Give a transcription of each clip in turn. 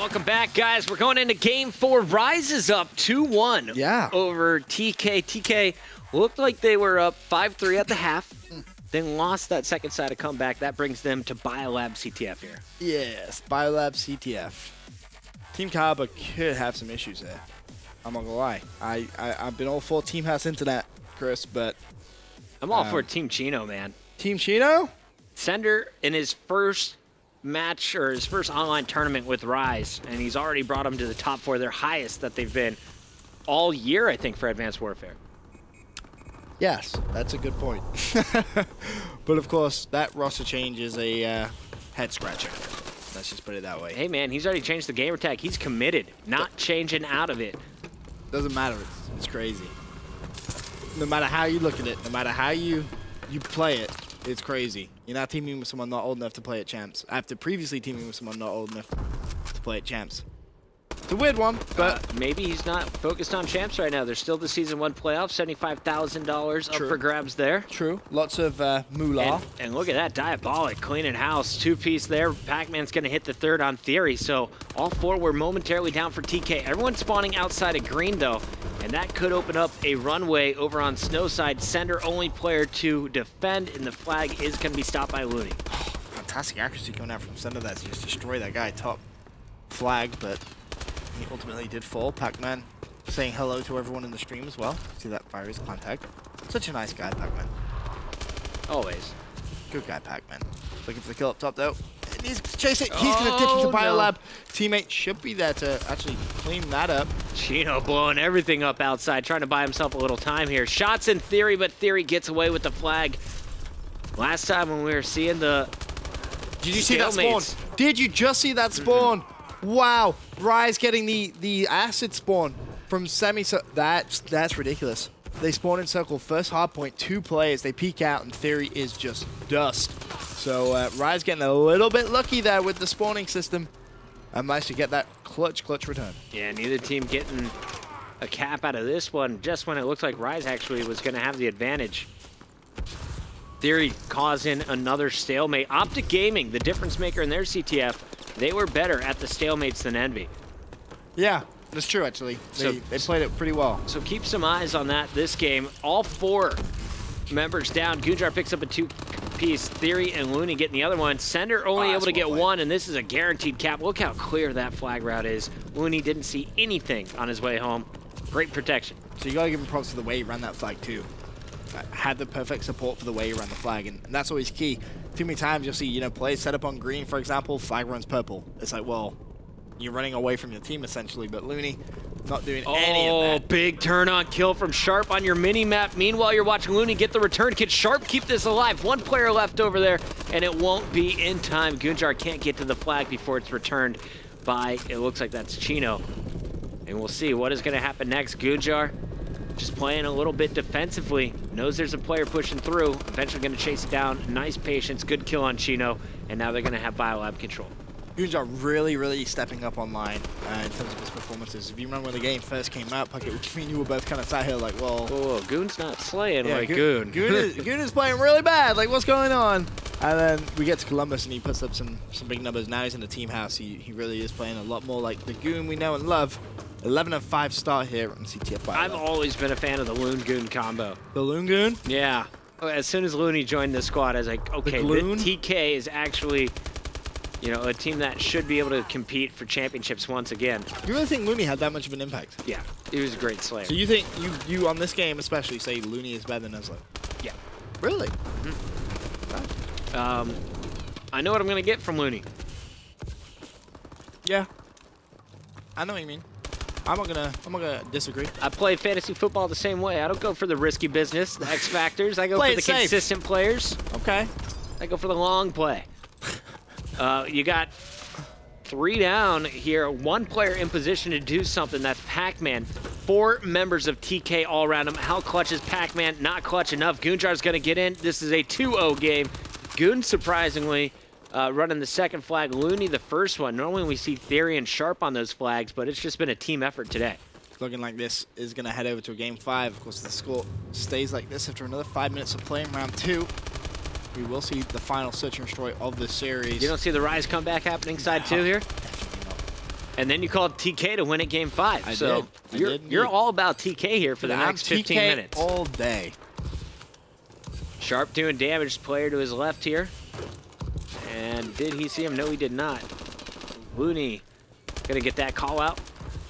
Welcome back, guys. We're going into Game 4. Rise is up 2-1 over TK. TK looked like they were up 5-3 at the half, then lost that second side of comeback. That brings them to Biolab CTF here. Yes, Biolab CTF. Team Kaliber could have some issues there. I'm not gonna lie. I've been all for Team House Internet, Chris, but I'm all for Team Chino, man. Team Chino? Sender in his first match or his first online tournament with Rise, and he's already brought them to the top 4, their highest that they've been all year, I think, for Advanced Warfare. Yes, that's a good point. But of course, that roster change is a head scratcher. Let's just put it that way. Hey man, he's already changed the gamer tag. He's committed, not changing out of it. Doesn't matter. It's crazy. No matter how you look at it, no matter how you play it, it's crazy. You're not teaming with someone not old enough to play at Champs. After previously teaming with someone not old enough to play at Champs. It's a weird one, but maybe he's not focused on Champs right now. There's still the Season 1 playoff, $75,000 up for grabs there. True. Lots of moolah. And look at that, Diabolic cleaning house. 2-piece there. Pac-Man's going to hit the third on Theory. So all 4 were momentarily down for TK. Everyone's spawning outside of green, though. And that could open up a runway over on Snowside. Sender only player to defend, and the flag is going to be stopped by Looney. Fantastic accuracy coming out from Sender there to just destroy that guy top flag, but he ultimately did fall. Pac-Man saying hello to everyone in the stream as well. See that fire his contact. Such a nice guy, Pac-Man. Always. Good guy, Pac-Man. Looking for the kill up top, though. And he's chasing. He's going to dip into Biolab. No. Teammate should be there to actually clean that up. Chino blowing everything up outside, trying to buy himself a little time here. Shots in Theory, but Theory gets away with the flag. Last time when we were seeing the Did you see that spawn? Did you just see that spawn? Wow. Rise getting the acid spawn from semi. That's ridiculous. They spawn in circle, first hard point, 2 players. They peek out, and Theory is just dust. So Rise getting a little bit lucky there with the spawning system. And managed to get that clutch return. Yeah, neither team getting a cap out of this one, just when it looked like Rise actually was going to have the advantage. Theory causing another stalemate. Optic Gaming, the difference maker in their CTF, they were better at the stalemates than Envy. Yeah, that's true, actually. They played it pretty well. So keep some eyes on that this game. All 4 members down. Gunjar picks up a 2-piece. Theory and Looney getting the other one. Sender only able to get 1, and this is a guaranteed cap. Look how clear that flag route is. Looney didn't see anything on his way home. Great protection. So you got to give him props for the way he ran that flag, too. Had the perfect support for the way he ran the flag, and that's always key. Too many times you'll see, players set up on green, for example, flag runs purple. It's like, well, you're running away from your team, essentially, but Looney not doing any of that. Big turn-on kill from Sharp on your mini-map. Meanwhile, you're watching Looney get the return. Can Sharp keep this alive? 1 player left over there, and it won't be in time. Gunjar can't get to the flag before it's returned by, it looks like that's Chino. And we'll see what is going to happen next. Gunjar just playing a little bit defensively. Knows there's a player pushing through. Eventually going to chase it down. Nice patience. Good kill on Chino. And now they're going to have Biolab control. Gunjar really stepping up online in terms of his performances. If you remember when the game first came out, Puckett, which me and you were both kind of sat here like, well... Whoa, Goon's not slaying like Goon. Goon is playing really bad. Like, what's going on? And then we get to Columbus, and he puts up some big numbers. Now he's in the team house. He really is playing a lot more like the Goon we know and love. 11-5 start here on CTF Biolab. I've always been a fan of the Loon Goon combo. The Loon Goon? Yeah. As soon as Looney joined the squad, I was like, okay, the TK is actually, a team that should be able to compete for championships once again. You really think Looney had that much of an impact? Yeah, he was a great slayer. So you think you on this game especially say Looney is better than Nuzlo? Yeah. Really? Right. I know what I'm gonna get from Looney. Yeah. I know what you mean. I'm not gonna disagree. I play fantasy football the same way. I don't go for the risky business, the X factors. I go for the consistent players. Okay. I go for the long play. You got 3 down here. 1 player in position to do something. That's Pac-Man. 4 members of TK all around him. How clutch is Pac-Man? Not clutch enough. Gunjar's going to get in. This is a 2-0 game. Goon, surprisingly, running the second flag. Looney, the first one. Normally we see Theory and Sharp on those flags, but it's just been a team effort today. Looking like this is going to head over to a game 5. Of course, the score stays like this after another 5 minutes of play in round 2. We will see the final search and destroy of the series. You don't see the Rise comeback happening side 2 here? Definitely not. And then you called TK to win at game 5. So you're all about TK here for the next 15 minutes. All day. Sharp doing damage, player to his left here. And did he see him? No, he did not. Looney gonna get that call out.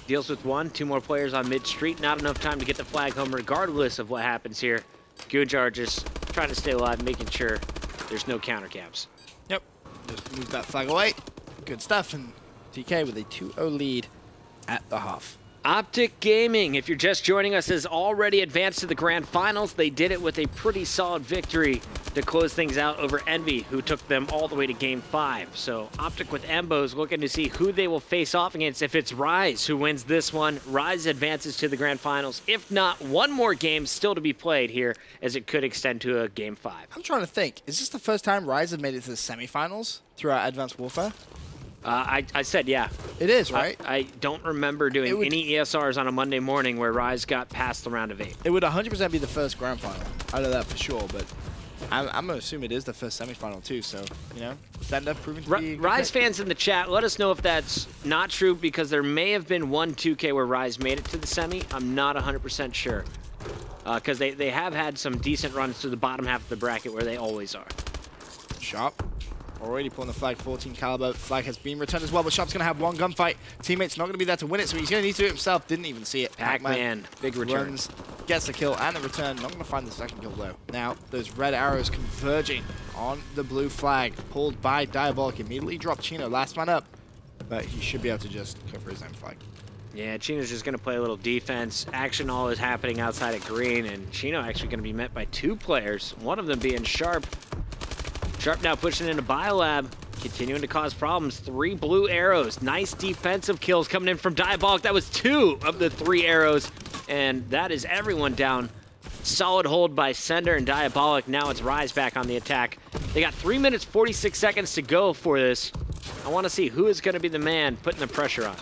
Deals with 1, 2 more players on mid-street. Not enough time to get the flag home regardless of what happens here. Gunjar just trying to stay alive, making sure there's no counter caps. Yep, just move that flag away. Good stuff, and TK with a 2-0 lead at the half. Optic Gaming, if you're just joining us, has already advanced to the grand finals. They did it with a pretty solid victory to close things out over Envy, who took them all the way to game 5. So Optic with Embos looking to see who they will face off against. If it's Rise who wins this one, Rise advances to the grand finals. If not, one more game still to be played here, as it could extend to a game 5. I'm trying to think, is this the first time Rise have made it to the semifinals throughout Advanced Warfare? I said yeah. It is, right? I don't remember doing any ESRs on a Monday morning where Rise got past the round of 8. It would 100% be the first grand final. I know that for sure, but I'm going to assume it is the first semifinal too, so, you know, stand up, proving to be... Rise fans in the chat, let us know if that's not true, because there may have been one 2K where Rise made it to the semi. I'm not 100% sure, because they have had some decent runs to the bottom half of the bracket where they always are. Sharp. Already pulling the flag, 14 Kaliber. Flag has been returned as well, but Sharp's going to have one gunfight. Teammate's not going to be there to win it, so he's going to need to do it himself. Didn't even see it. Pac-Man, big return. Runs, gets the kill and the return. Not going to find the second kill, though. Now, those red arrows converging on the blue flag. Pulled by Diabolic. Immediately dropped Chino. Last man up, but he should be able to just cover his own flag. Yeah, Chino's just going to play a little defense. Action all is happening outside of green, and Chino actually going to be met by 2 players, one of them being Sharp. Sharp now pushing into Biolab, continuing to cause problems. 3 blue arrows. Nice defensive kills coming in from Diabolic. That was 2 of the 3 arrows, and that is everyone down. Solid hold by Sender and Diabolic. Now it's Rise back on the attack. They got 3 minutes, 46 seconds to go for this. I want to see who is going to be the man putting the pressure on.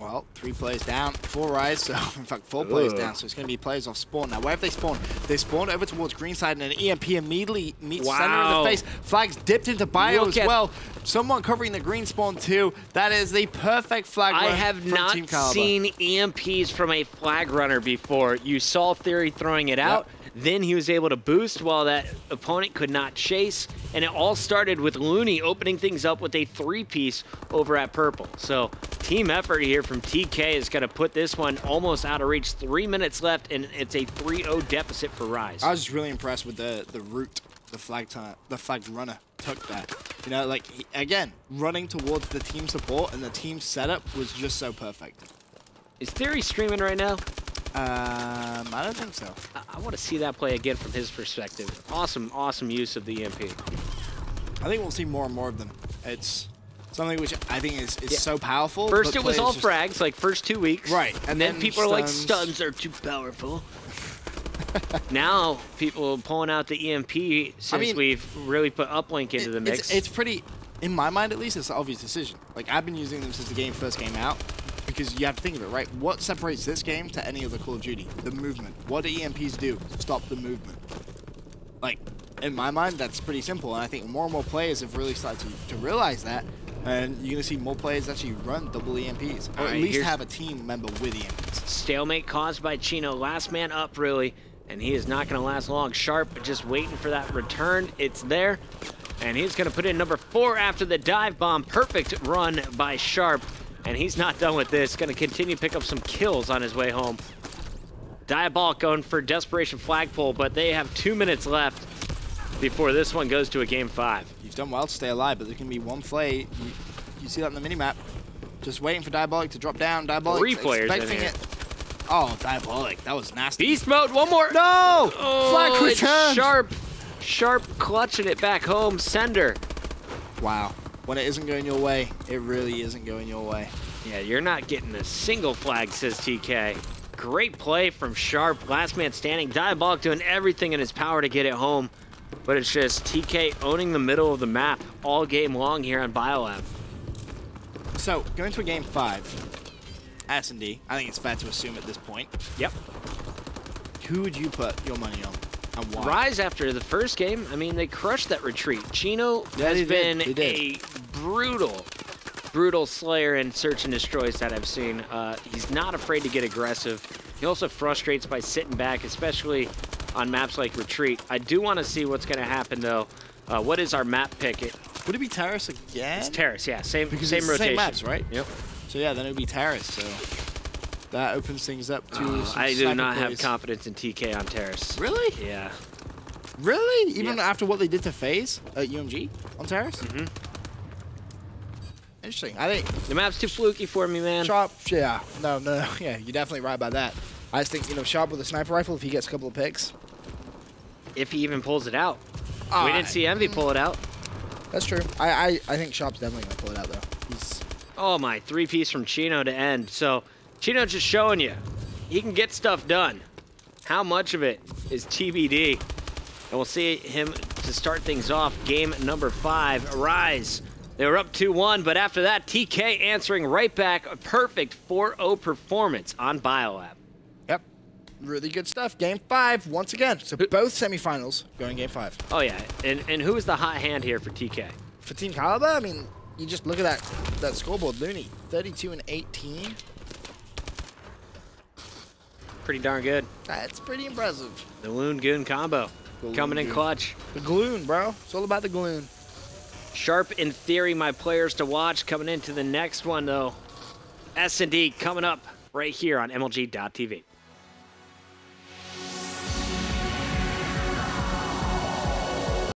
Well, 3 players down, 4 Rise, so in fact 4 players down, so it's going to be players off spawn. Now, where have they spawned? They spawned over towards green side, and an EMP immediately meets Center in the face. Flags dipped into bio as well. Someone covering the green spawn too. That is the perfect flag run. I have not seen EMPs from a flag runner before. You saw Theory throwing it out. Then he was able to boost while that opponent could not chase. And it all started with Looney opening things up with a 3-piece over at Purple. So team effort here from TK is going to put this one almost out of reach. 3 minutes left, and it's a 3-0 deficit for Rise. I was just really impressed with the route the flag runner took that. You know, like, again, running towards the team support and the team setup was just so perfect. Is Theory streaming right now? I don't think so. I want to see that play again from his perspective. Awesome, awesome use of the EMP. I think we'll see more and more of them. It's something which I think is so powerful. First it was all frags, like first 2 weeks. Right. And then people are like, stuns are too powerful. Now people are pulling out the EMP since we've really put uplink into the mix. It's pretty, in my mind at least, it's an obvious decision. Like, I've been using them since the game first came out. Because you have to think of it, right? What separates this game to any other Call of Duty? The movement. What do EMPs do? Stop the movement. Like, in my mind, that's pretty simple. And I think more and more players have really started to realize that. And you're going to see more players actually run double EMPs. Or at least have a team member with EMPs. Stalemate caused by Chino. Last man up, really. And he is not going to last long. Sharp just waiting for that return. It's there. And he's going to put in number 4 after the dive bomb. Perfect run by Sharp. And he's not done with this. Going to continue to pick up some kills on his way home. Diabolic going for desperation flagpole, but they have 2 minutes left before this one goes to a game 5. You've done well to stay alive, but there can be one play. You see that on the minimap. Just waiting for Diabolic to drop down. Diabolic 3 players in here. Oh, Diabolic. That was nasty. Beast mode. One more. No! Oh, flag return. Sharp. Sharp clutching it back home. Sender. Wow. When it isn't going your way, it really isn't going your way. Yeah, you're not getting a single flag, says TK. Great play from Sharp. Last man standing. Diabolic doing everything in his power to get it home. But it's just TK owning the middle of the map all game long here on Biolab. So, going to a game 5, S&D, I think it's fair to assume at this point. Yep. Who would you put your money on? And why? Rise after the first game, I mean, they crushed that retreat. Chino has been a brutal brutal slayer and search and destroys that I've seen. He's not afraid to get aggressive. He also frustrates by sitting back, especially on maps like Retreat. I do want to see what's going to happen, though. What is our map pick? Would it be Terrace again? It's Terrace, yeah. Same rotation. Same maps, right? Yep. So yeah, then it would be Terrace. So that opens things up to some I do not plays. have confidence in TK on Terrace. Really? Yeah. Really? Even after what they did to FaZe at UMG on Terrace? Mm-hmm. Interesting. I think the map's too fluky for me, man. Sharp, yeah. No. Yeah, you're definitely right about that. I just think, Sharp with a sniper rifle, if he gets a couple of picks. If he even pulls it out. We didn't see Envy pull it out. That's true. I think Sharp's definitely going to pull it out, though. He's... Oh, my. 3-piece from Chino to end. So, Chino's just showing you. He can get stuff done. How much of it is TBD? And we'll see him to start things off. Game number 5, Rise. They were up 2-1, but after that, TK answering right back. A perfect 4-0 performance on Biolab. Yep. Really good stuff. Game 5, once again. So both semifinals going game 5. Oh, yeah. And who is the hot hand here for TK? For Team Kaliber, I mean, you just look at that scoreboard. Looney, 32 and 18. Pretty darn good. That's pretty impressive. The Loon Goon combo. Coming in clutch. The Gloon, bro. It's all about the Gloon. Sharp, in theory, my players to watch coming into the next one, though. S&D coming up right here on MLG.TV.